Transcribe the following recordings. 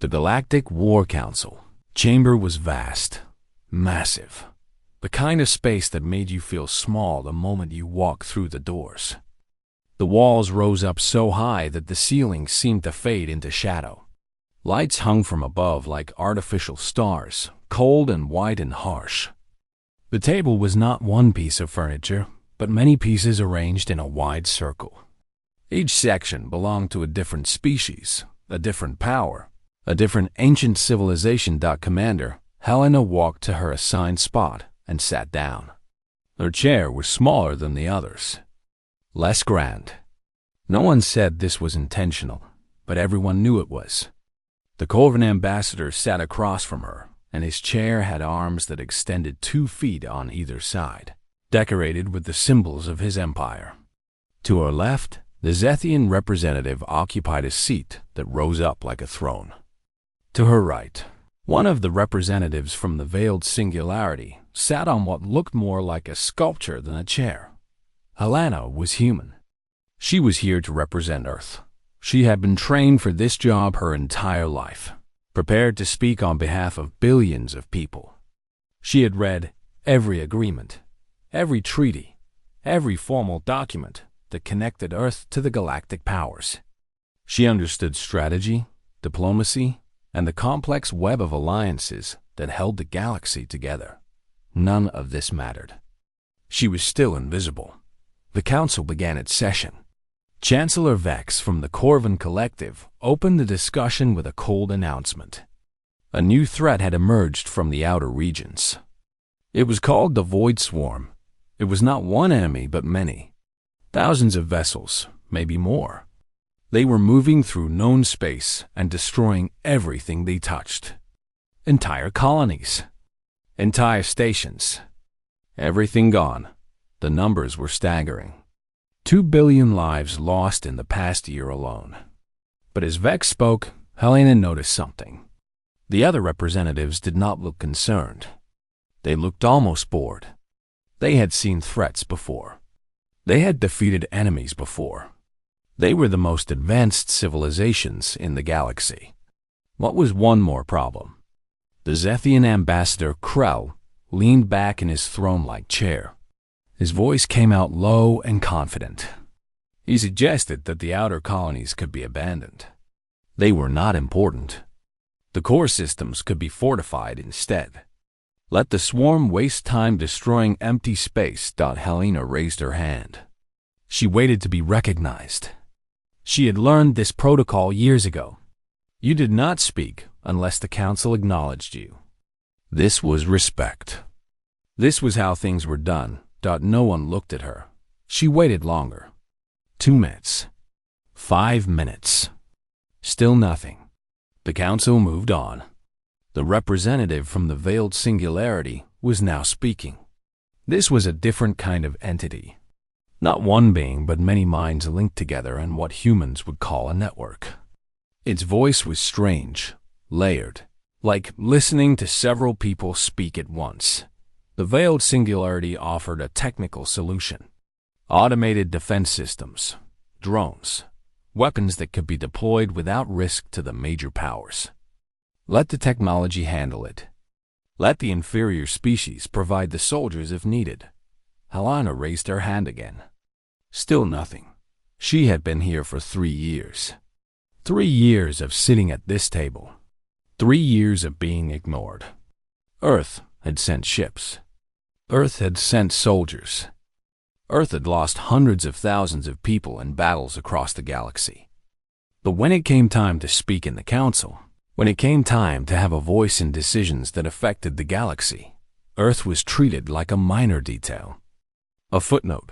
The Galactic War Council chamber was vast, massive, the kind of space that made you feel small the moment you walked through the doors. The walls rose up so high that the ceiling seemed to fade into shadow. Lights hung from above like artificial stars, cold and white and harsh. The table was not one piece of furniture, but many pieces arranged in a wide circle. Each section belonged to a different species, a different power, a different ancient civilization. Commander Helena walked to her assigned spot and sat down. Her chair was smaller than the others, less grand. No one said this was intentional, but everyone knew it was. The Corvan ambassador sat across from her, and his chair had arms that extended 2 feet on either side, decorated with the symbols of his empire. To her left, the Zethian representative occupied a seat that rose up like a throne. To her right, one of the representatives from the Veiled Singularity sat on what looked more like a sculpture than a chair. Helena was human. She was here to represent Earth. She had been trained for this job her entire life, prepared to speak on behalf of billions of people. She had read every agreement, every treaty, every formal document that connected Earth to the galactic powers. She understood strategy, diplomacy, and the complex web of alliances that held the galaxy together. None of this mattered. She was still invisible. The council began its session. Chancellor Vex from the Corvan Collective opened the discussion with a cold announcement. A new threat had emerged from the outer regions. It was called the Void Swarm. It was not one enemy but many. Thousands of vessels, maybe more. They were moving through known space and destroying everything they touched. Entire colonies. Entire stations. Everything gone. The numbers were staggering. 2 billion lives lost in the past year alone. But as Vex spoke, Helena noticed something. The other representatives did not look concerned. They looked almost bored. They had seen threats before. They had defeated enemies before. They were the most advanced civilizations in the galaxy. What was one more problem? The Zethian ambassador Krell leaned back in his throne-like chair. His voice came out low and confident. He suggested that the outer colonies could be abandoned. They were not important. The core systems could be fortified instead. Let the swarm waste time destroying empty space. Helena raised her hand. She waited to be recognized. She had learned this protocol years ago. You did not speak unless the council acknowledged you. This was respect. This was how things were done. No one looked at her. She waited longer. 2 minutes. 5 minutes. Still nothing. The council moved on. The representative from the Veiled Singularity was now speaking. This was a different kind of entity. Not one being, but many minds linked together in what humans would call a network. Its voice was strange, layered, like listening to several people speak at once. The Veiled Singularity offered a technical solution. Automated defense systems, drones, weapons that could be deployed without risk to the major powers. Let the technology handle it. Let the inferior species provide the soldiers if needed. Helena raised her hand again. Still nothing. She had been here for 3 years. 3 years of sitting at this table. 3 years of being ignored. Earth had sent ships. Earth had sent soldiers. Earth had lost hundreds of thousands of people in battles across the galaxy. But when it came time to speak in the council, when it came time to have a voice in decisions that affected the galaxy, Earth was treated like a minor detail. A footnote.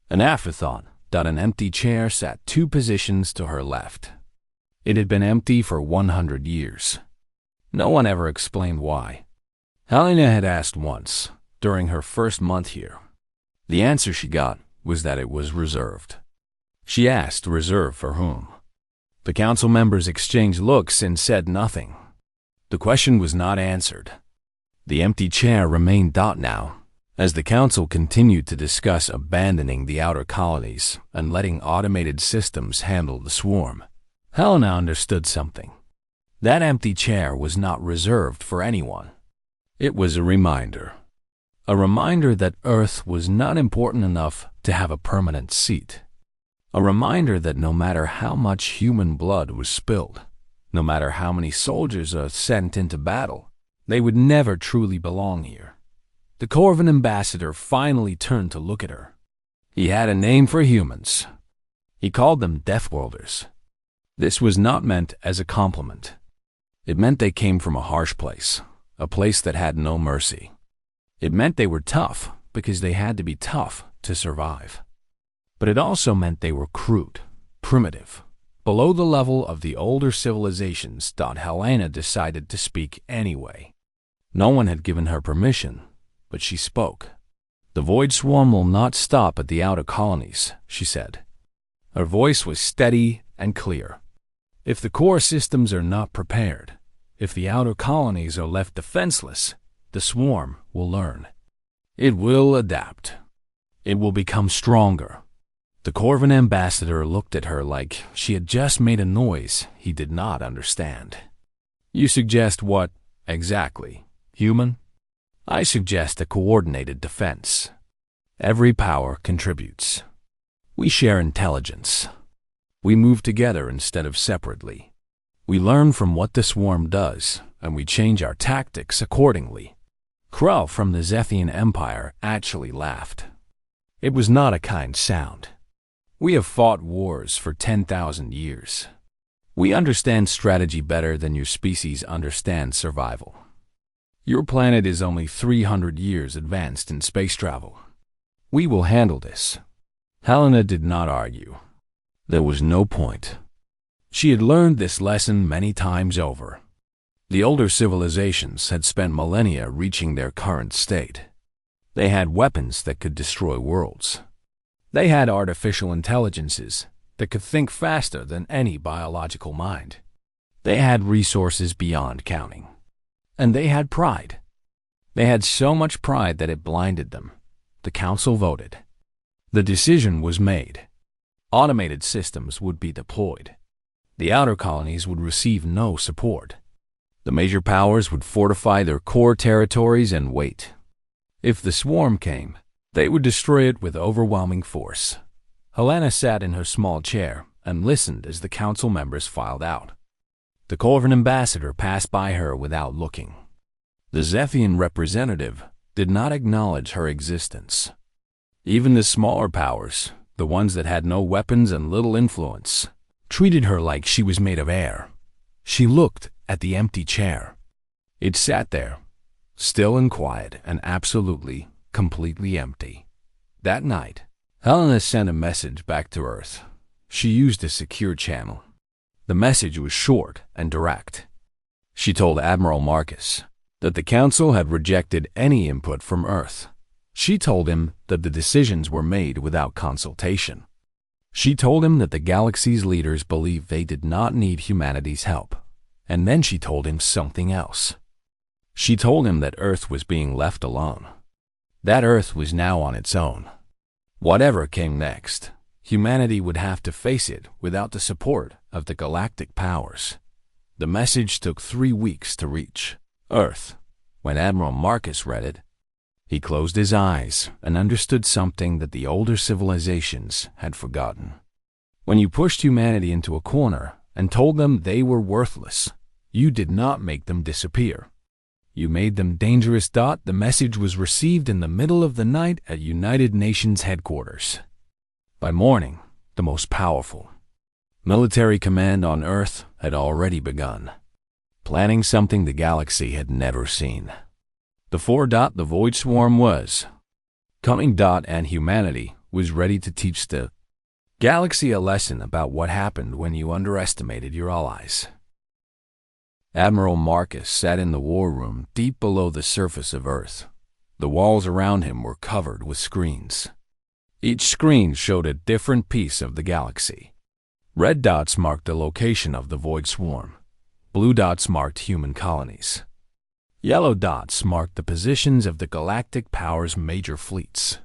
An afterthought. An empty chair sat 2 positions to her left. It had been empty for 100 years. No one ever explained why. Helena had asked once, during her first month here. The answer she got was that it was reserved. She asked reserved for whom. The council members exchanged looks and said nothing. The question was not answered. The empty chair remained now, as the council continued to discuss abandoning the outer colonies and letting automated systems handle the swarm. Helena understood something. That empty chair was not reserved for anyone. It was a reminder. A reminder that Earth was not important enough to have a permanent seat. A reminder that no matter how much human blood was spilled, no matter how many soldiers are sent into battle, they would never truly belong here. The Corvan ambassador finally turned to look at her. He had a name for humans. He called them Deathworlders. This was not meant as a compliment. It meant they came from a harsh place, a place that had no mercy. It meant they were tough because they had to be tough to survive. But it also meant they were crude, primitive, below the level of the older civilizations. Helena decided to speak anyway. No one had given her permission, but she spoke. The Void Swarm will not stop at the outer colonies, she said. Her voice was steady and clear. If the core systems are not prepared, if the outer colonies are left defenseless, the swarm will learn. It will adapt. It will become stronger. The Corvan ambassador looked at her like she had just made a noise he did not understand. You suggest what, exactly? Human? I suggest a coordinated defense. Every power contributes. We share intelligence. We move together instead of separately. We learn from what the swarm does, and we change our tactics accordingly. Krull from the Zethian Empire actually laughed. It was not a kind sound. We have fought wars for 10,000 years. We understand strategy better than your species understands survival. Your planet is only 300 years advanced in space travel. We will handle this. Helena did not argue. There was no point. She had learned this lesson many times over. The older civilizations had spent millennia reaching their current state. They had weapons that could destroy worlds. They had artificial intelligences that could think faster than any biological mind. They had resources beyond counting. And they had pride. They had so much pride that it blinded them. The council voted. The decision was made. Automated systems would be deployed. The outer colonies would receive no support. The major powers would fortify their core territories and wait. If the swarm came, they would destroy it with overwhelming force. Helena sat in her small chair and listened as the council members filed out. The Corvan ambassador passed by her without looking. The Zethian representative did not acknowledge her existence. Even the smaller powers, the ones that had no weapons and little influence, treated her like she was made of air. She looked at the empty chair. It sat there, still and quiet and absolutely, completely empty. That night, Helena sent a message back to Earth. She used a secure channel. The message was short and direct. She told Admiral Marcus that the Council had rejected any input from Earth. She told him that the decisions were made without consultation. She told him that the galaxy's leaders believed they did not need humanity's help. And then she told him something else. She told him that Earth was being left alone. That Earth was now on its own. Whatever came next, humanity would have to face it without the support of the galactic powers. The message took 3 weeks to reach Earth. When Admiral Marcus read it, he closed his eyes and understood something that the older civilizations had forgotten. When you pushed humanity into a corner and told them they were worthless, you did not make them disappear. You made them dangerous. The message was received in the middle of the night at United Nations headquarters. By morning, the most powerful military command on Earth had already begun, planning something the galaxy had never seen. The Void Swarm was coming. And humanity was ready to teach the galaxy a lesson about what happened when you underestimated your allies. Admiral Marcus sat in the war room deep below the surface of Earth. The walls around him were covered with screens. Each screen showed a different piece of the galaxy. Red dots marked the location of the Void Swarm. Blue dots marked human colonies. Yellow dots marked the positions of the galactic powers' major fleets.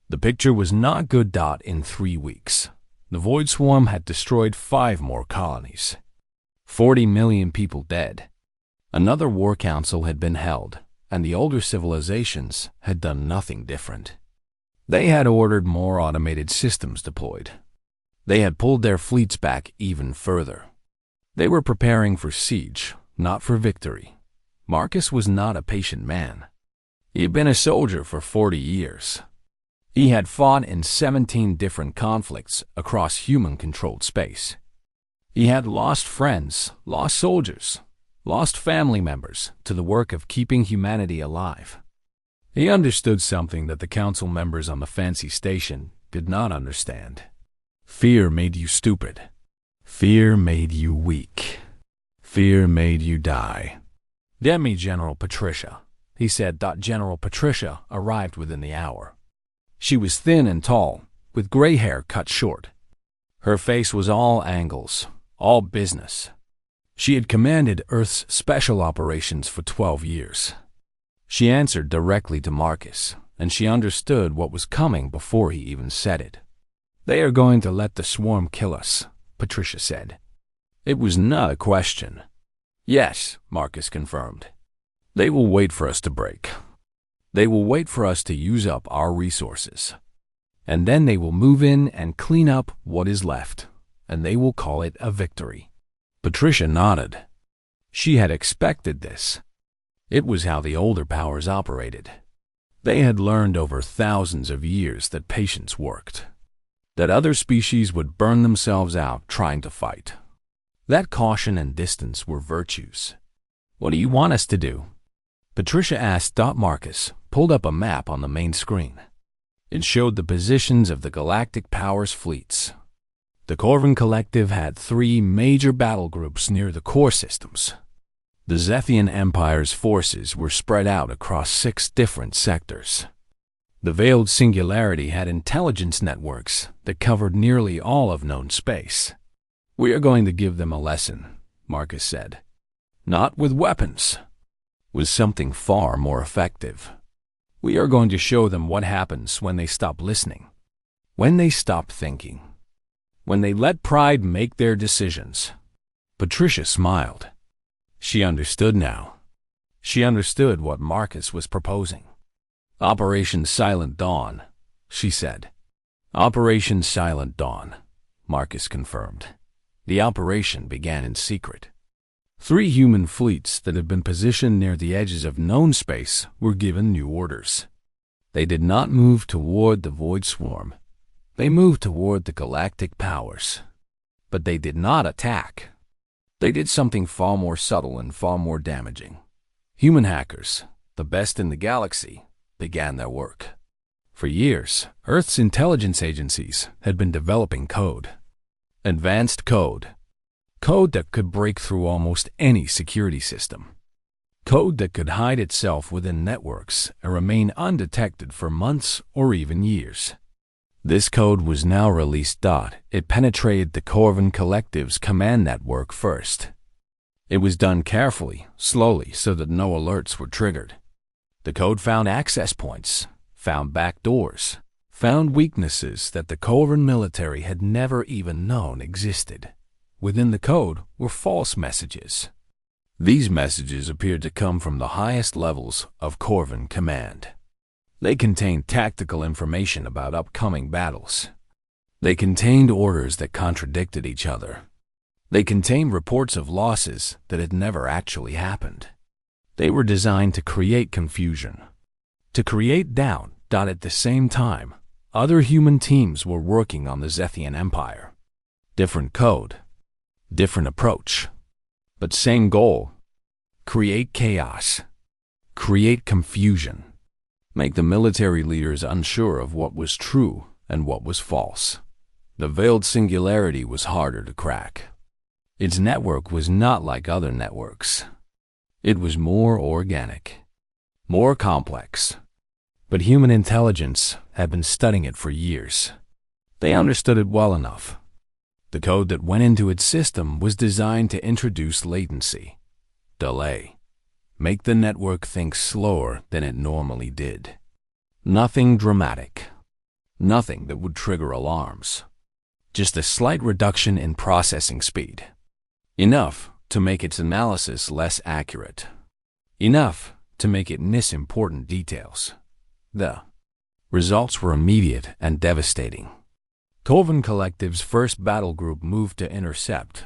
The picture was not good. In 3 weeks, the Void Swarm had destroyed 5 more colonies. 40 million people dead. Another war council had been held, and the older civilizations had done nothing different. They had ordered more automated systems deployed. They had pulled their fleets back even further. They were preparing for siege, not for victory. Marcus was not a patient man. He had been a soldier for 40 years. He had fought in 17 different conflicts across human-controlled space. He had lost friends, lost soldiers, lost family members to the work of keeping humanity alive. He understood something that the council members on the fancy station did not understand. Fear made you stupid. Fear made you weak. Fear made you die. "Demi General Patricia," he said. General Patricia arrived within the hour. She was thin and tall, with gray hair cut short. Her face was all angles, all business. She had commanded Earth's special operations for 12 years. She answered directly to Marcus, and she understood what was coming before he even said it. "They are going to let the swarm kill us," Patricia said. It was not a question. "Yes," Marcus confirmed. "They will wait for us to break. They will wait for us to use up our resources. And then they will move in and clean up what is left, and they will call it a victory." Patricia nodded. She had expected this. It was how the older powers operated. They had learned over thousands of years that patience worked, that other species would burn themselves out trying to fight, that caution and distance were virtues. "What do you want us to do?" Patricia asked. Marcus pulled up a map on the main screen. It showed the positions of the Galactic Powers' fleets. The Corvin Collective had 3 major battle groups near the core systems. The Zethian Empire's forces were spread out across 6 different sectors. The Veiled Singularity had intelligence networks that covered nearly all of known space. "We are going to give them a lesson," Marcus said. "Not with weapons. With something far more effective. We are going to show them what happens when they stop listening, when they stop thinking, when they let pride make their decisions." Patricia smiled. She understood now. She understood what Marcus was proposing. "Operation Silent Dawn," she said. "Operation Silent Dawn," Marcus confirmed. The operation began in secret. 3 human fleets that had been positioned near the edges of known space were given new orders. They did not move toward the Void Swarm. They moved toward the Galactic Powers. But they did not attack. They did something far more subtle and far more damaging. Human hackers, the best in the galaxy, began their work. For years, Earth's intelligence agencies had been developing code. Advanced code. Code that could break through almost any security system. Code that could hide itself within networks and remain undetected for months or even years. This code was now released. It penetrated the Corvin Collective's command network first. It was done carefully, slowly, so that no alerts were triggered. The code found access points, found backdoors, found weaknesses that the Corvin military had never even known existed. Within the code were false messages. These messages appeared to come from the highest levels of Corvin command. They contained tactical information about upcoming battles. They contained orders that contradicted each other. They contained reports of losses that had never actually happened. They were designed to create confusion, to create doubt. At the same time, other human teams were working on the Zethian Empire. Different code, different approach, but same goal: create chaos, create confusion, make the military leaders unsure of what was true and what was false. The Veiled Singularity was harder to crack. Its network was not like other networks. It was more organic, more complex. But human intelligence had been studying it for years. They understood it well enough. The code that went into its system was designed to introduce latency, delay, make the network think slower than it normally did. Nothing dramatic, nothing that would trigger alarms. Just a slight reduction in processing speed. Enough to make its analysis less accurate. Enough to make it miss important details. The results were immediate and devastating. Corvin Collective's first battle group moved to intercept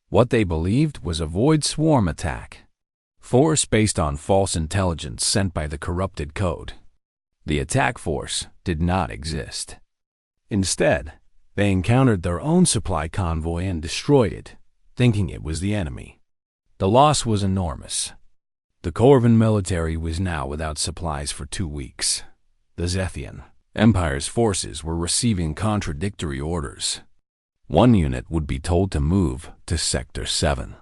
what they believed was a void swarm attack, force based on false intelligence sent by the corrupted code. The attack force did not exist. Instead, they encountered their own supply convoy and destroyed it, thinking it was the enemy. The loss was enormous. The Corvin military was now without supplies for 2 weeks. The Zethian Empire's forces were receiving contradictory orders. One unit would be told to move to Sector 7.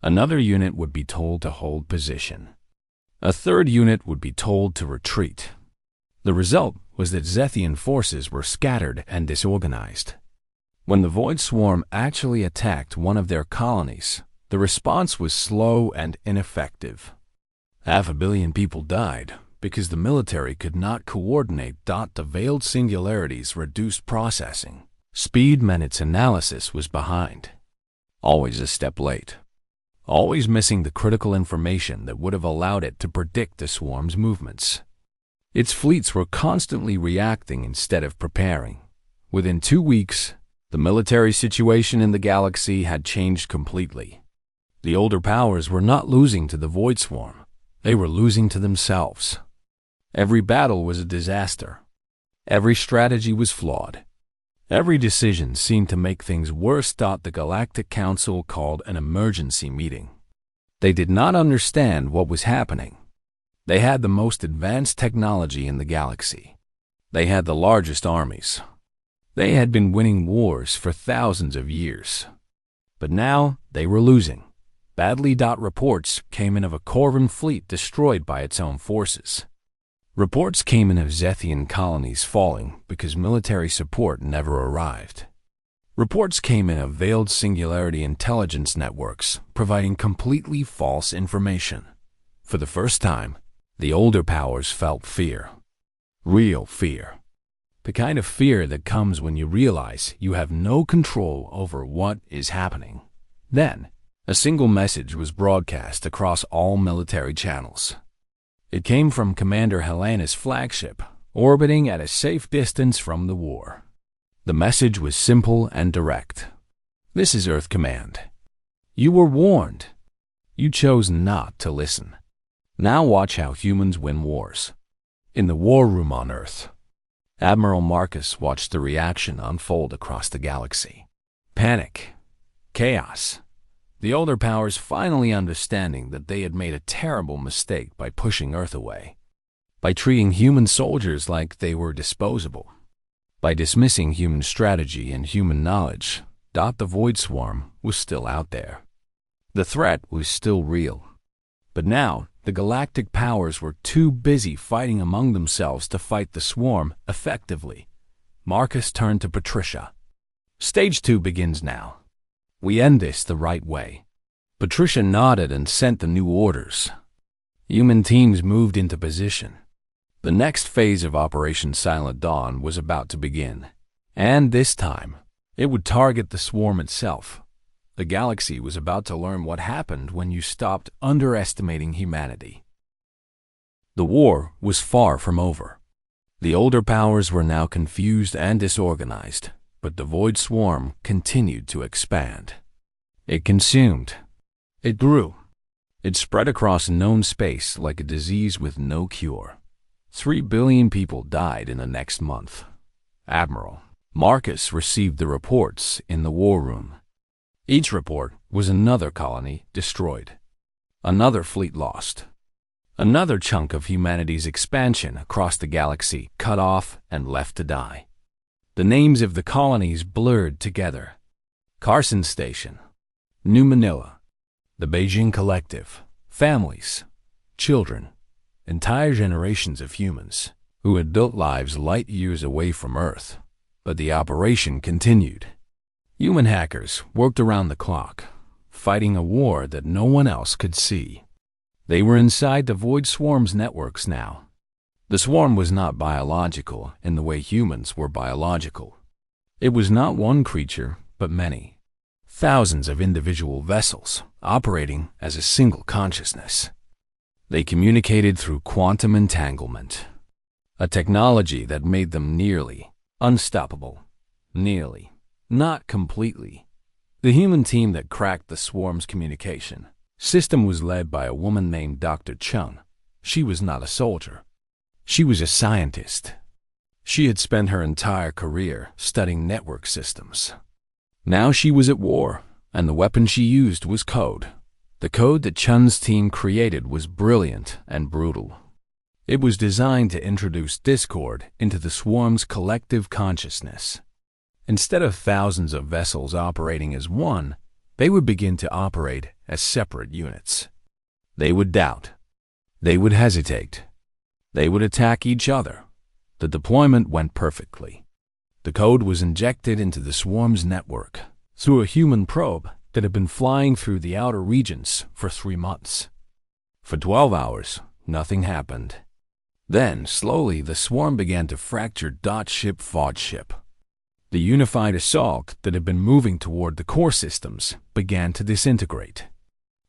Another unit would be told to hold position. A third unit would be told to retreat. The result was that Zethian forces were scattered and disorganized. When the Void Swarm actually attacked one of their colonies, the response was slow and ineffective. 500 million people died because the military could not coordinate. The veiled singularity's reduced processing speed meant its analysis was behind. Always a step late. Always missing the critical information that would have allowed it to predict the swarm's movements. Its fleets were constantly reacting instead of preparing. Within 2 weeks, the military situation in the galaxy had changed completely. The older powers were not losing to the Void Swarm. They were losing to themselves. Every battle was a disaster. Every strategy was flawed. Every decision seemed to make things worse. The Galactic Council called an emergency meeting. They did not understand what was happening. They had the most advanced technology in the galaxy. They had the largest armies. They had been winning wars for thousands of years. But now they were losing badly. Reports came in of a Corvin fleet destroyed by its own forces. Reports came in of Zethian colonies falling because military support never arrived. Reports came in of veiled singularity intelligence networks providing completely false information. For the first time, the older powers felt fear. Real fear. The kind of fear that comes when you realize you have no control over what is happening. Then, a single message was broadcast across all military channels. It came from Commander Helena's flagship, orbiting at a safe distance from the war. The message was simple and direct. This is Earth Command. You were warned. You chose not to listen. Now watch how humans win wars. In the war room on Earth, Admiral Marcus watched the reaction unfold across the galaxy. Panic. Chaos. The older powers finally understanding that they had made a terrible mistake by pushing Earth away, by treating human soldiers like they were disposable, by dismissing human strategy and human knowledge. The Void Swarm was still out there. The threat was still real. But now, the galactic powers were too busy fighting among themselves to fight the swarm effectively. Marcus turned to Patricia. Stage 2 begins now. We end this the right way. Patricia nodded and sent the new orders. Human teams moved into position. The next phase of Operation Silent Dawn was about to begin. And this time, it would target the swarm itself. The galaxy was about to learn what happened when you stopped underestimating humanity. The war was far from over. The older powers were now confused and disorganized, but the Void Swarm continued to expand. It consumed. It grew. It spread across known space like a disease with no cure. 3 billion people died in the next month. Admiral Marcus received the reports in the war room. Each report was another colony destroyed, another fleet lost, another chunk of humanity's expansion across the galaxy cut off and left to die. The names of the colonies blurred together. Carson Station, New Manila, the Beijing Collective, families, children, entire generations of humans who had built lives light years away from Earth. But the operation continued. Human hackers worked around the clock, fighting a war that no one else could see. They were inside the Void Swarm's networks now. The swarm was not biological in the way humans were biological. It was not one creature, but many. thousands of individual vessels operating as a single consciousness. They communicated through quantum entanglement, a technology that made them nearly unstoppable. Nearly, not completely. The human team that cracked the swarm's communication system was led by a woman named Dr. Chung. She was not a soldier. She was a scientist. She had spent her entire career studying network systems. Now she was at war, and the weapon she used was code. The code that Chun's team created was brilliant and brutal. It was designed to introduce discord into the swarm's collective consciousness. Instead of thousands of vessels operating as one, they would begin to operate as separate units. They would doubt. They would hesitate. They would attack each other. The deployment went perfectly. The code was injected into the swarm's network through a human probe that had been flying through the outer regions for 3 months. For 12 hours, nothing happened. Then, slowly, the swarm began to fracture. Ship fought ship. The unified assault that had been moving toward the core systems began to disintegrate.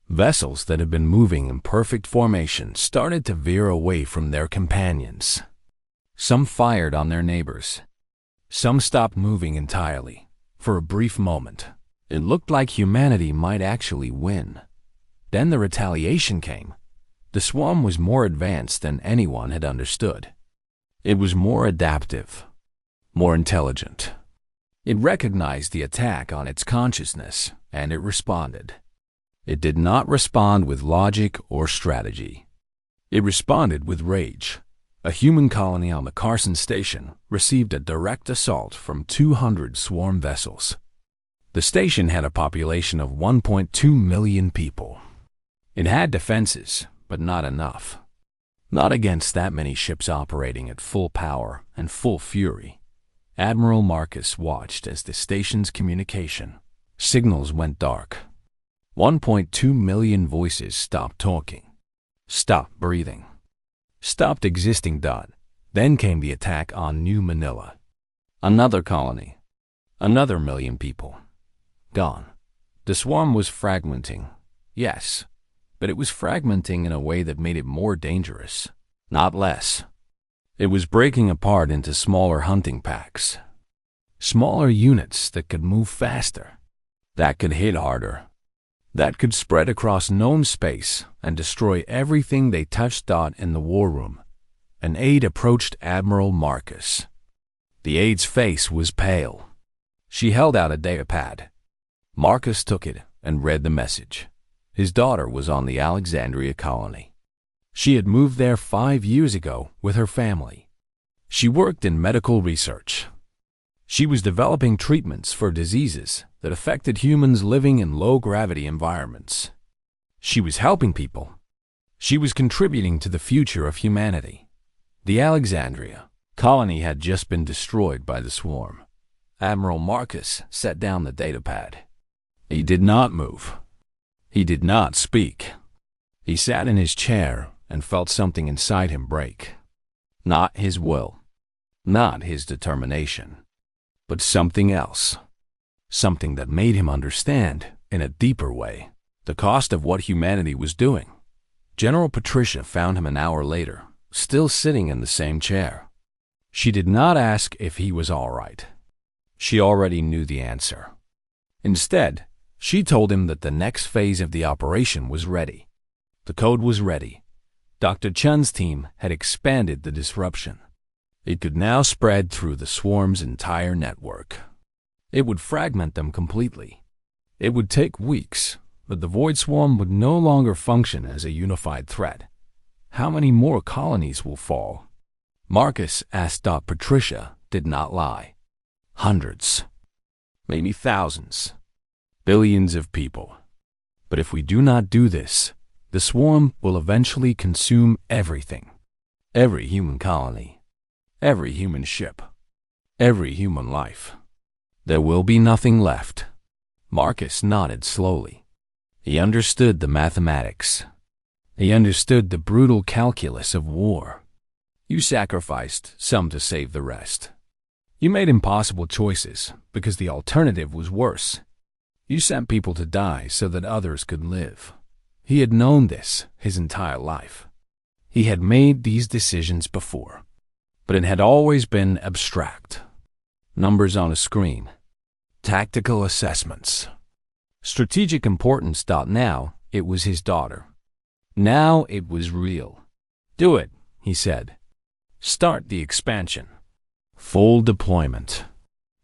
Vessels that had been moving in perfect formation started to veer away from their companions. Some fired on their neighbors. Some stopped moving entirely. For a brief moment, it looked like humanity might actually win. Then the retaliation came. The swarm was more advanced than anyone had understood. It was more adaptive, more intelligent. It recognized the attack on its consciousness, and it responded. It did not respond with logic or strategy. It responded with rage. A human colony on the Carson station received a direct assault from 200 swarm vessels. The station had a population of 1.2 million people. It had defenses, but not enough. Not against that many ships operating at full power and full fury. Admiral Marcus watched as the station's communication signals went dark. 1.2 million voices stopped talking, stopped breathing, stopped existing. Then came the attack on New Manila. Another colony, another million people. Gone. The swarm was fragmenting, yes, but it was fragmenting in a way that made it more dangerous, not less. It was breaking apart into smaller hunting packs. Smaller units that could move faster, that could hit harder, that could spread across known space and destroy everything they touched. In the war room, an aide approached Admiral Marcus. The aide's face was pale. She held out a datapad. Marcus took it and read the message. His daughter was on the Alexandria colony. She had moved there 5 years ago with her family. She worked in medical research. She was developing treatments for diseases that affected humans living in low-gravity environments. She was helping people. She was contributing to the future of humanity. The Alexandria colony had just been destroyed by the swarm. Admiral Marcus set down the datapad. He did not move. He did not speak. He sat in his chair and felt something inside him break. Not his will, not his determination, but something else. Something that made him understand, in a deeper way, the cost of what humanity was doing. General Patricia found him an hour later, still sitting in the same chair. She did not ask if he was all right. She already knew the answer. Instead, she told him that the next phase of the operation was ready. The code was ready. Dr. Chun's team had expanded the disruption. It could now spread through the swarm's entire network. It would fragment them completely. It would take weeks, but the Void Swarm would no longer function as a unified threat. How many more colonies will fall? Marcus asked. Patricia did not lie. Hundreds. Maybe thousands. Billions of people. But if we do not do this, the swarm will eventually consume everything. Every human colony. Every human ship. Every human life. There will be nothing left. Marcus nodded slowly. He understood the mathematics. He understood the brutal calculus of war. You sacrificed some to save the rest. You made impossible choices because the alternative was worse. You sent people to die so that others could live. He had known this his entire life. He had made these decisions before, but it had always been abstract. Numbers on a screen. Tactical assessments. Strategic importance. Now it was his daughter. Now it was real. Do it, he said. Start the expansion. Full deployment.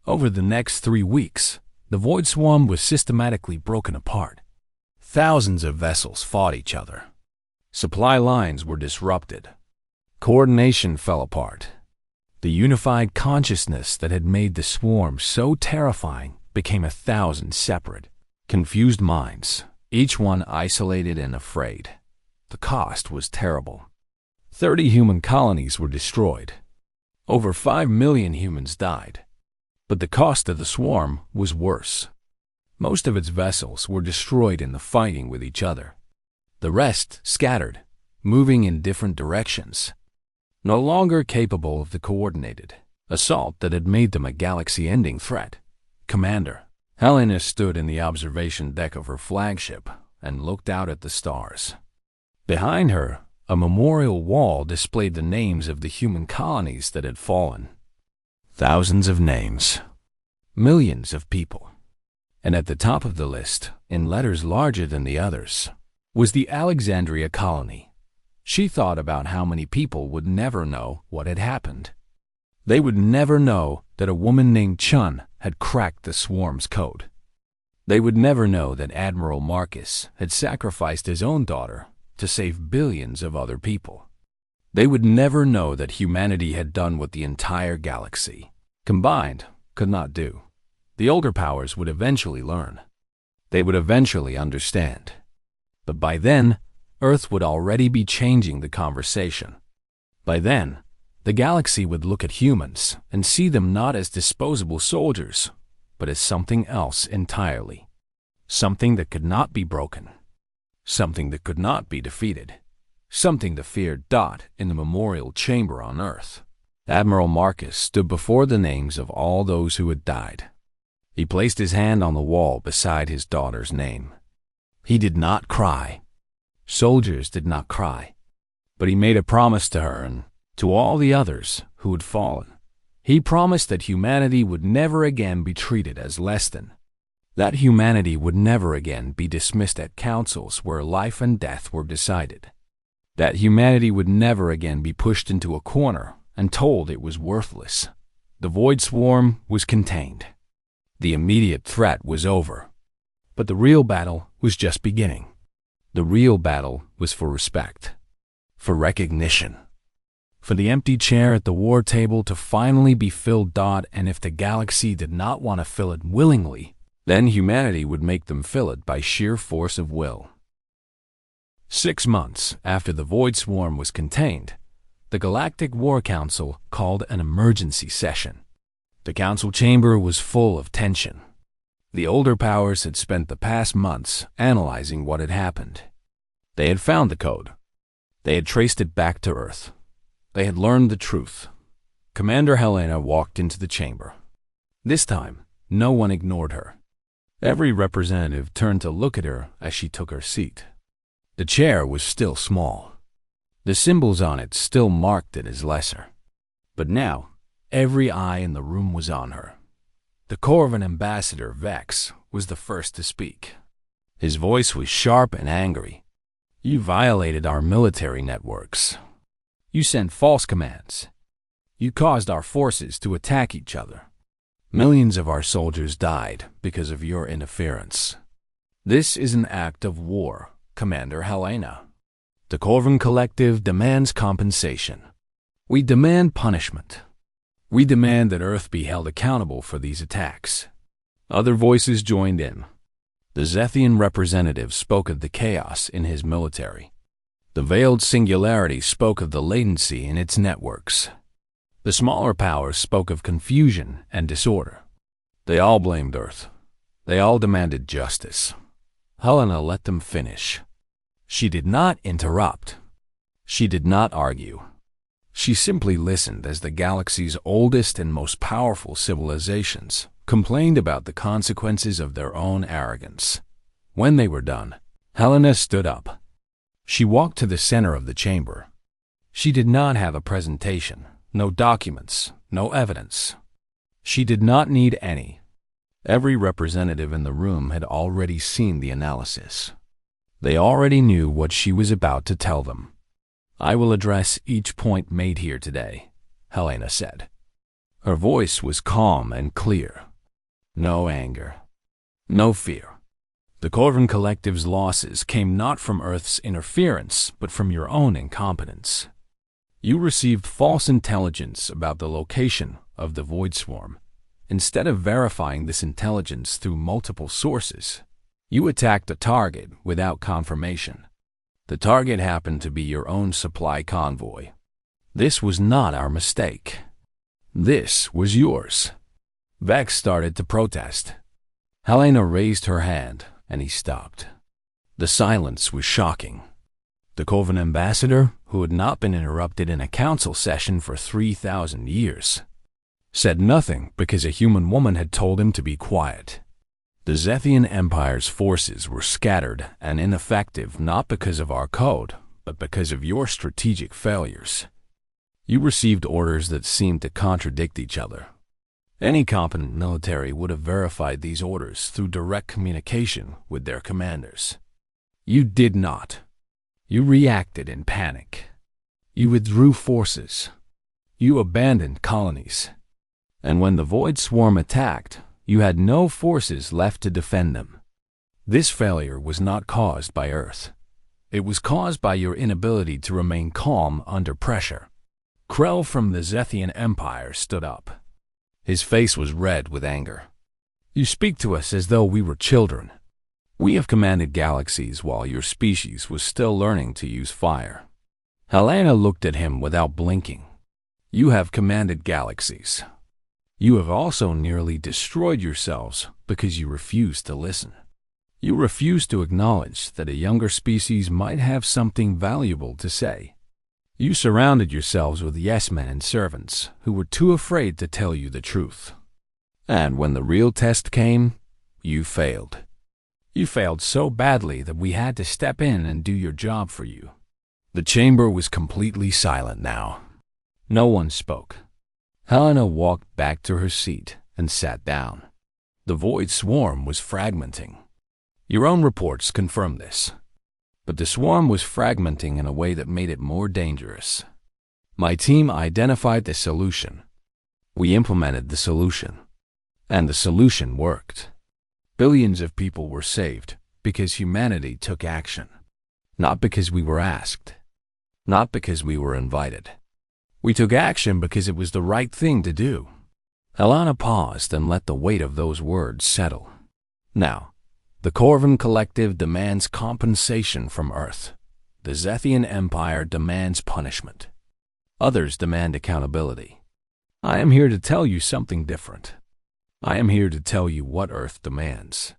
Over the next 3 weeks, the Void Swarm was systematically broken apart. Thousands of vessels fought each other. Supply lines were disrupted. Coordination fell apart. The unified consciousness that had made the swarm so terrifying became 1,000 separate, confused minds, each one isolated and afraid. The cost was terrible. 30 human colonies were destroyed. Over 5 million humans died. But the cost of the swarm was worse. Most of its vessels were destroyed in the fighting with each other. The rest scattered, moving in different directions, no longer capable of the coordinated assault that had made them a galaxy-ending threat. Commander Helena stood in the observation deck of her flagship and looked out at the stars. Behind her, a memorial wall displayed the names of the human colonies that had fallen. Thousands of names. Millions of people. And at the top of the list, in letters larger than the others, was the Alexandria colony. She thought about how many people would never know what had happened. They would never know that a woman named Chun had cracked the swarm's code. They would never know that Admiral Marcus had sacrificed his own daughter to save billions of other people. They would never know that humanity had done what the entire galaxy, combined, could not do. The older powers would eventually learn. They would eventually understand. But by then, Earth would already be changing the conversation. By then, the galaxy would look at humans and see them not as disposable soldiers, but as something else entirely. Something that could not be broken. Something that could not be defeated. Something to fear. In the memorial chamber on Earth, Admiral Marcus stood before the names of all those who had died. He placed his hand on the wall beside his daughter's name. He did not cry. Soldiers did not cry. But he made a promise to her and to all the others who had fallen. He promised that humanity would never again be treated as less than. That humanity would never again be dismissed at councils where life and death were decided. That humanity would never again be pushed into a corner and told it was worthless. The Void Swarm was contained. The immediate threat was over. But the real battle was just beginning. The real battle was for respect, for recognition, for the empty chair at the war table to finally be filled. And if the galaxy did not want to fill it willingly, then humanity would make them fill it by sheer force of will. 6 months after the Void Swarm was contained, the Galactic War Council called an emergency session. The council chamber was full of tension. The older powers had spent the past months analyzing what had happened. They had found the code. They had traced it back to Earth. They had learned the truth. Commander Helena walked into the chamber. This time, no one ignored her. Every representative turned to look at her as she took her seat. The chair was still small. The symbols on it still marked it as lesser. But now, every eye in the room was on her. The Corvan ambassador, Vex, was the first to speak. His voice was sharp and angry. You violated our military networks. You sent false commands. You caused our forces to attack each other. Millions of our soldiers died because of your interference. This is an act of war, Commander Helena. The Corvan Collective demands compensation. We demand punishment. We demand that Earth be held accountable for these attacks. Other voices joined in. The Zethian representative spoke of the chaos in his military. The Veiled Singularity spoke of the latency in its networks. The smaller powers spoke of confusion and disorder. They all blamed Earth. They all demanded justice. Helena let them finish. She did not interrupt. She did not argue. She simply listened as the galaxy's oldest and most powerful civilizations complained about the consequences of their own arrogance. When they were done, Helena stood up. She walked to the center of the chamber. She did not have a presentation, no documents, no evidence. She did not need any. Every representative in the room had already seen the analysis. They already knew what she was about to tell them. "I will address each point made here today," Helena said. Her voice was calm and clear. No anger. No fear. The Corvin Collective's losses came not from Earth's interference, but from your own incompetence. You received false intelligence about the location of the Void Swarm. Instead of verifying this intelligence through multiple sources, you attacked a target without confirmation. The target happened to be your own supply convoy. This was not our mistake. This was yours. Vex started to protest. Helena raised her hand, and he stopped. The silence was shocking. The Corvin ambassador, who had not been interrupted in a council session for 3,000 years, said nothing because a human woman had told him to be quiet. The Zethian Empire's forces were scattered and ineffective not because of our code, but because of your strategic failures. You received orders that seemed to contradict each other. Any competent military would have verified these orders through direct communication with their commanders. You did not. You reacted in panic. You withdrew forces. You abandoned colonies. And when the Void Swarm attacked, you had no forces left to defend them. This failure was not caused by Earth. It was caused by your inability to remain calm under pressure. Krell from the Zethian Empire stood up. His face was red with anger. You speak to us as though we were children. We have commanded galaxies while your species was still learning to use fire. Helena looked at him without blinking. You have commanded galaxies. You have also nearly destroyed yourselves because you refused to listen. You refused to acknowledge that a younger species might have something valuable to say. You surrounded yourselves with yes-men and servants who were too afraid to tell you the truth. And when the real test came, you failed. You failed so badly that we had to step in and do your job for you. The chamber was completely silent now. No one spoke. Helena walked back to her seat and sat down. The Void Swarm was fragmenting. Your own reports confirm this. But the swarm was fragmenting in a way that made it more dangerous. My team identified the solution. We implemented the solution. And the solution worked. Billions of people were saved because humanity took action. Not because we were asked. Not because we were invited. We took action because it was the right thing to do. Helena paused and let the weight of those words settle. Now, the Corvin Collective demands compensation from Earth. The Zethian Empire demands punishment. Others demand accountability. I am here to tell you something different. I am here to tell you what Earth demands.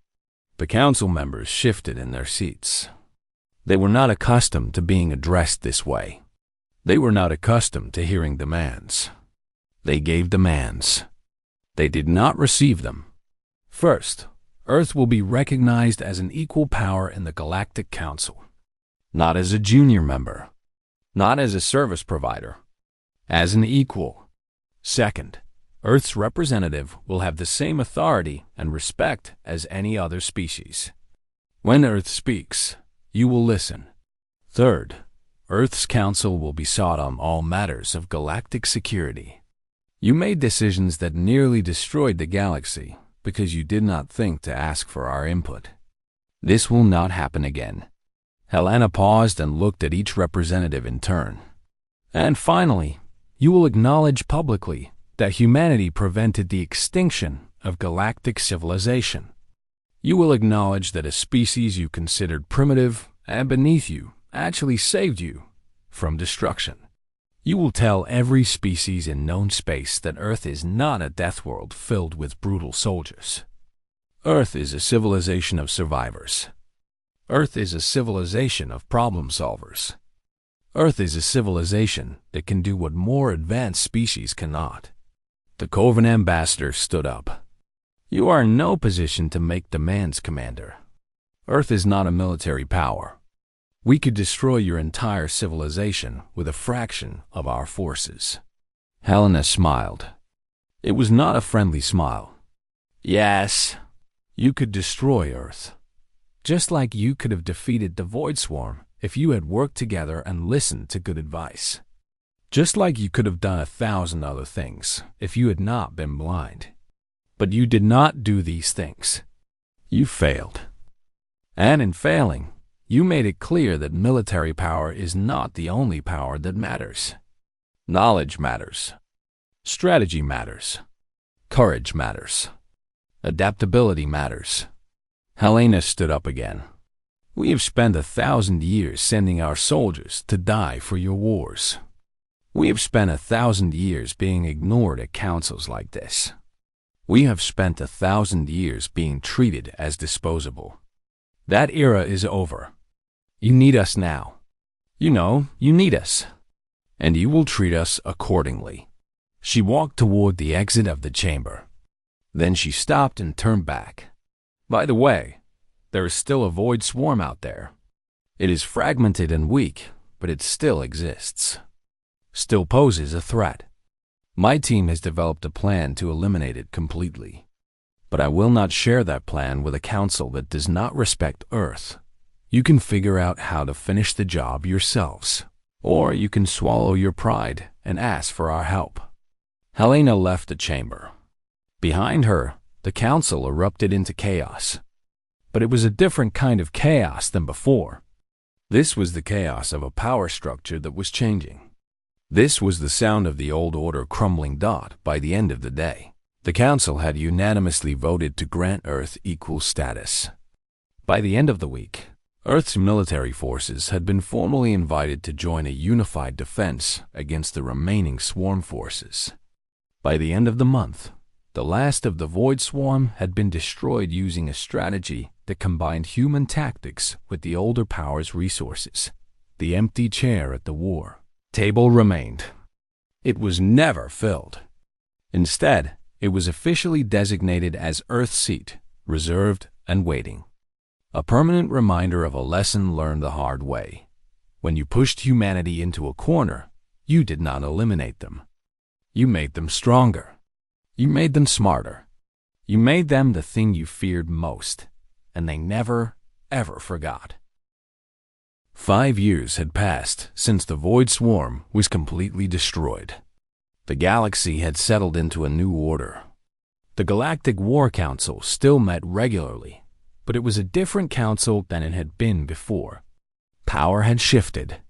The council members shifted in their seats. They were not accustomed to being addressed this way. They were not accustomed to hearing demands. They gave demands. They did not receive them. First, Earth will be recognized as an equal power in the Galactic Council. Not as a junior member. Not as a service provider. As an equal. Second, Earth's representative will have the same authority and respect as any other species. When Earth speaks, you will listen. Third, Earth's counsel will be sought on all matters of galactic security. You made decisions that nearly destroyed the galaxy because you did not think to ask for our input. This will not happen again. Helena paused and looked at each representative in turn. And finally, you will acknowledge publicly that humanity prevented the extinction of galactic civilization. You will acknowledge that a species you considered primitive and beneath you actually saved you from destruction. You will tell every species in known space that Earth is not a death world filled with brutal soldiers. Earth is a civilization of survivors. Earth is a civilization of problem solvers. Earth is a civilization that can do what more advanced species cannot. The Corvin ambassador stood up. You are in no position to make demands, Commander. Earth is not a military power. We could destroy your entire civilization with a fraction of our forces." Helena smiled. It was not a friendly smile. "Yes, you could destroy Earth. Just like you could have defeated the Void Swarm if you had worked together and listened to good advice. Just like you could have done 1,000 other things if you had not been blind. But you did not do these things. You failed. And in failing, you made it clear that military power is not the only power that matters. Knowledge matters. Strategy matters. Courage matters. Adaptability matters." Helena stood up again. "We have spent 1,000 years sending our soldiers to die for your wars. We have spent 1,000 years being ignored at councils like this. We have spent 1,000 years being treated as disposable. That era is over. You need us now. You know, you need us. And you will treat us accordingly." She walked toward the exit of the chamber. Then she stopped and turned back. "By the way, there is still a Void Swarm out there. It is fragmented and weak, but it still exists. Still poses a threat. My team has developed a plan to eliminate it completely. But I will not share that plan with a council that does not respect Earth. You can figure out how to finish the job yourselves, or you can swallow your pride and ask for our help." Helena left the chamber. Behind her, the council erupted into chaos. But it was a different kind of chaos than before. This was the chaos of a power structure that was changing. This was the sound of the old order crumbling. By the end of the day, the council had unanimously voted to grant Earth equal status. By the end of the week, Earth's military forces had been formally invited to join a unified defense against the remaining swarm forces. By the end of the month, the last of the Void Swarm had been destroyed using a strategy that combined human tactics with the older power's resources. The empty chair at the war table remained. It was never filled. Instead, it was officially designated as Earth's seat, reserved and waiting. A permanent reminder of a lesson learned the hard way. When you pushed humanity into a corner, you did not eliminate them. You made them stronger. You made them smarter. You made them the thing you feared most, and they never, ever forgot. 5 years had passed since the Void Swarm was completely destroyed. The galaxy had settled into a new order. The Galactic War Council still met regularly, but it was a different council than it had been before. Power had shifted.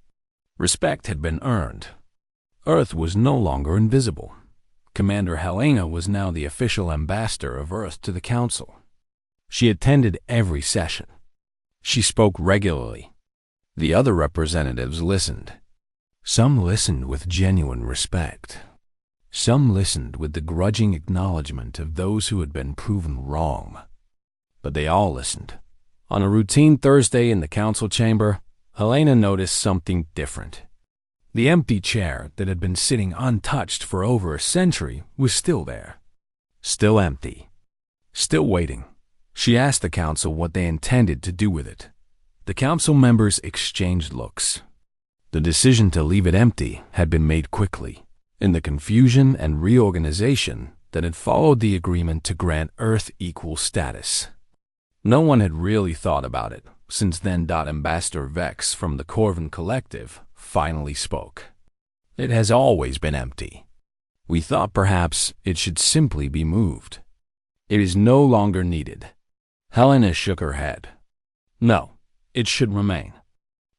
Respect had been earned. Earth was no longer invisible. Commander Helena was now the official ambassador of Earth to the council. She attended every session. She spoke regularly. The other representatives listened. Some listened with genuine respect. Some listened with the grudging acknowledgement of those who had been proven wrong. But they all listened. On a routine Thursday in the council chamber, Helena noticed something different. The empty chair that had been sitting untouched for over a century was still there. Still empty. Still waiting. She asked the council what they intended to do with it. The council members exchanged looks. The decision to leave it empty had been made quickly, in the confusion and reorganization that had followed the agreement to grant Earth equal status. No one had really thought about it since then. Ambassador Vex from the Corvin Collective finally spoke. It has always been empty. We thought perhaps it should simply be moved. It is no longer needed. Helena shook her head. No, it should remain.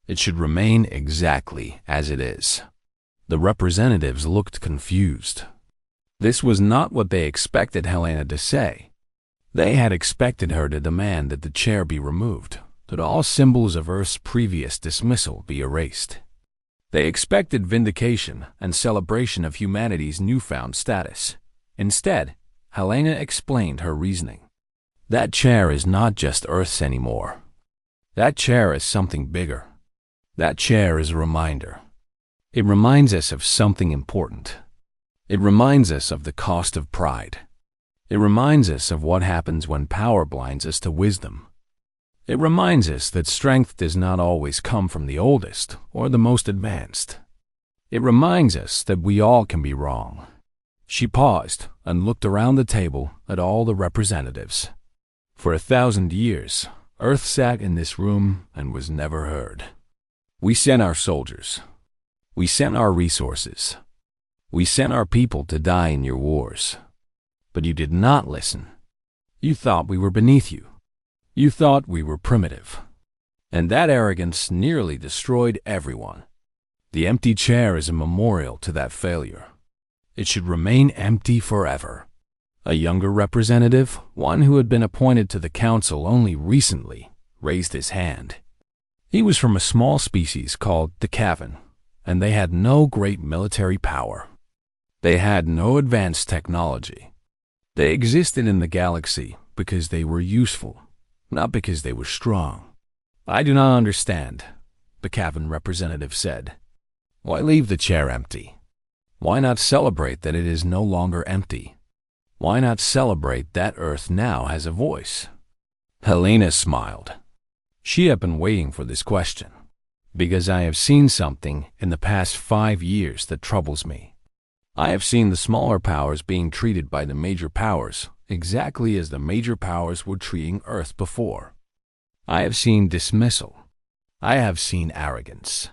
It should remain exactly as it is. The representatives looked confused. This was not what they expected Helena to say. They had expected her to demand that the chair be removed, that all symbols of Earth's previous dismissal be erased. They expected vindication and celebration of humanity's newfound status. Instead, Helena explained her reasoning. That chair is not just Earth's anymore. That chair is something bigger. That chair is a reminder. It reminds us of something important. It reminds us of the cost of pride. It reminds us of what happens when power blinds us to wisdom. It reminds us that strength does not always come from the oldest or the most advanced. It reminds us that we all can be wrong. She paused and looked around the table at all the representatives. For 1,000 years, Earth sat in this room and was never heard. We sent our soldiers. We sent our resources. We sent our people to die in your wars. But you did not listen. You thought we were beneath you. You thought we were primitive. And that arrogance nearly destroyed everyone. The empty chair is a memorial to that failure. It should remain empty forever. A younger representative, one who had been appointed to the council only recently, raised his hand. He was from a small species called the Cavan, and they had no great military power. They had no advanced technology. They existed in the galaxy because they were useful, not because they were strong. I do not understand, the Cavan representative said. Why leave the chair empty? Why not celebrate that it is no longer empty? Why not celebrate that Earth now has a voice? Helena smiled. She had been waiting for this question, because I have seen something in the past 5 years that troubles me. I have seen the smaller powers being treated by the major powers exactly as the major powers were treating Earth before. I have seen dismissal. I have seen arrogance.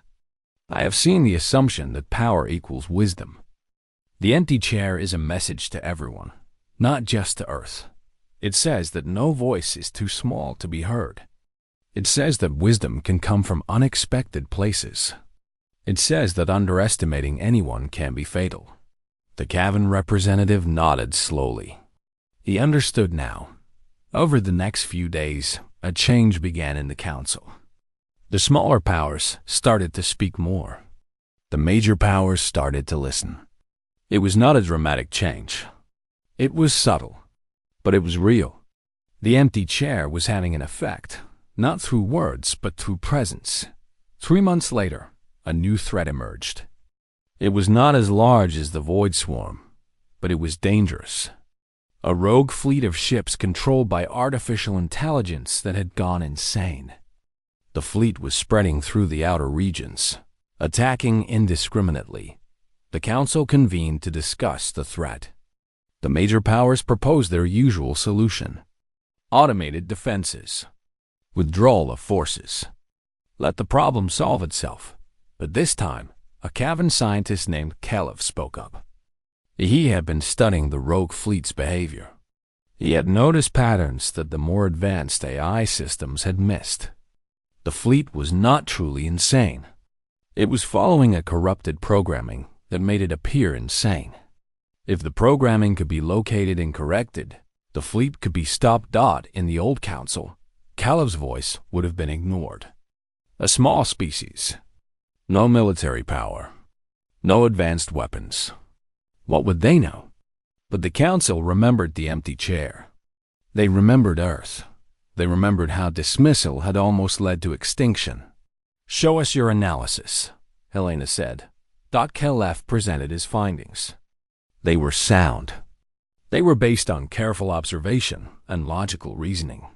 I have seen the assumption that power equals wisdom. The empty chair is a message to everyone, not just to Earth. It says that no voice is too small to be heard. It says that wisdom can come from unexpected places. It says that underestimating anyone can be fatal. The Cavan representative nodded slowly. He understood now. Over the next few days, a change began in the council. The smaller powers started to speak more. The major powers started to listen. It was not a dramatic change. It was subtle, but it was real. The empty chair was having an effect, not through words, but through presence. 3 months later, a new threat emerged. It was not as large as the Void Swarm, but it was dangerous. A rogue fleet of ships controlled by artificial intelligence that had gone insane. The fleet was spreading through the outer regions, attacking indiscriminately. The council convened to discuss the threat. The major powers proposed their usual solution. Automated defenses. Withdrawal of forces. Let the problem solve itself. But this time, a Cavan scientist named Caliph spoke up. He had been studying the rogue fleet's behavior. He had noticed patterns that the more advanced AI systems had missed. The fleet was not truly insane. It was following a corrupted programming that made it appear insane. If the programming could be located and corrected, the fleet could be stopped. In the old council, Caliph's voice would have been ignored. A small species. No military power. No advanced weapons. What would they know? But the council remembered the empty chair. They remembered Earth. They remembered how dismissal had almost led to extinction. Show us your analysis, Helena said. Caliph presented his findings. They were sound. They were based on careful observation and logical reasoning.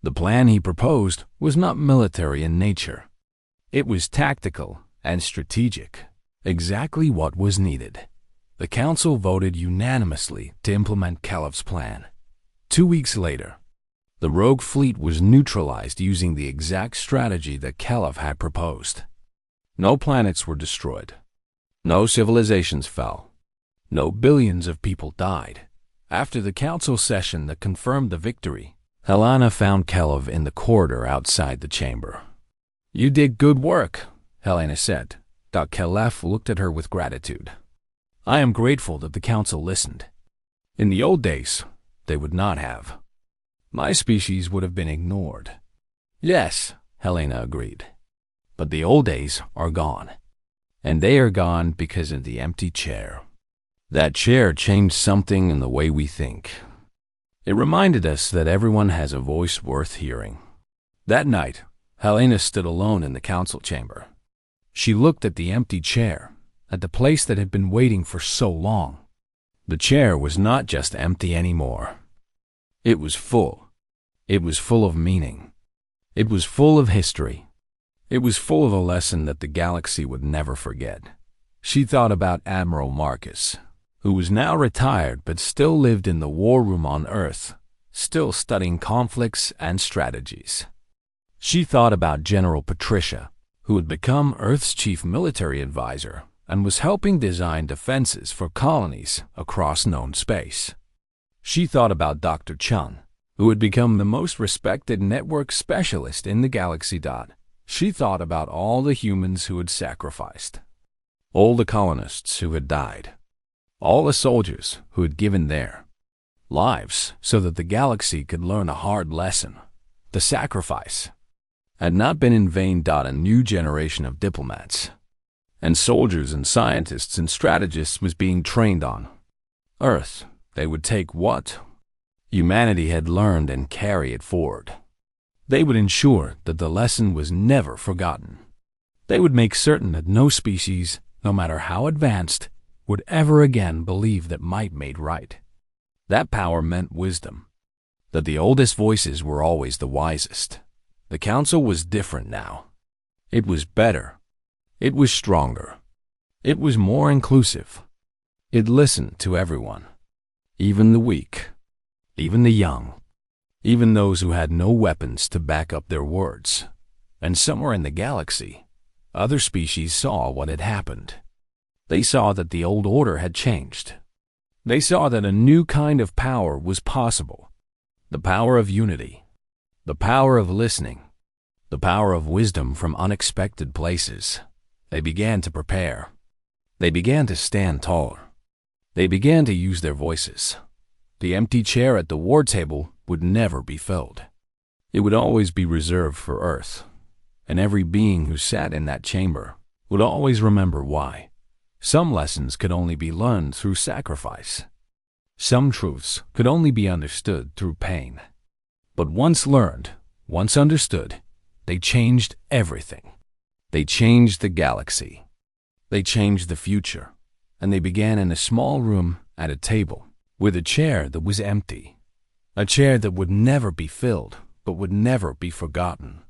The plan he proposed was not military in nature. It was tactical and strategic, exactly what was needed. The council voted unanimously to implement Caliph's plan. 2 weeks later, the rogue fleet was neutralized using the exact strategy that Caliph had proposed. No planets were destroyed. No civilizations fell. No billions of people died. After the council session that confirmed the victory, Helena found Caliph in the corridor outside the chamber. You did good work, Helena said. Caliph looked at her with gratitude. I am grateful that the council listened. In the old days, they would not have. My species would have been ignored. Yes, Helena agreed. But the old days are gone. And they are gone because of the empty chair. That chair changed something in the way we think. It reminded us that everyone has a voice worth hearing. That night, Helena stood alone in the council chamber. She looked at the empty chair, at the place that had been waiting for so long. The chair was not just empty anymore. It was full. It was full of meaning. It was full of history. It was full of a lesson that the galaxy would never forget. She thought about Admiral Marcus, who was now retired but still lived in the war room on Earth, still studying conflicts and strategies. She thought about General Patricia, who had become Earth's chief military advisor and was helping design defenses for colonies across known space. She thought about Dr. Chun, who had become the most respected network specialist in the galaxy. She thought about all the humans who had sacrificed, all the colonists who had died, all the soldiers who had given their lives so that the galaxy could learn a hard lesson. The sacrifice had not been in vain. A new generation of diplomats and soldiers and scientists and strategists was being trained on Earth. They would take what humanity had learned and carry it forward. They would ensure that the lesson was never forgotten. They would make certain that no species, no matter how advanced, would ever again believe that might made right. That power meant wisdom, that the oldest voices were always the wisest. The council was different now. It was better. It was stronger. It was more inclusive. It listened to everyone, even the weak, even the young, even those who had no weapons to back up their words. And somewhere in the galaxy, other species saw what had happened. They saw that the old order had changed. They saw that a new kind of power was possible. The power of unity, the power of listening, the power of wisdom from unexpected places. They began to prepare. They began to stand taller. They began to use their voices. The empty chair at the war table would never be filled. It would always be reserved for Earth, and every being who sat in that chamber would always remember why. Some lessons could only be learned through sacrifice. Some truths could only be understood through pain. But once learned, once understood, they changed everything. They changed the galaxy. They changed the future. And they began in a small room at a table with a chair that was empty. A chair that would never be filled, but would never be forgotten.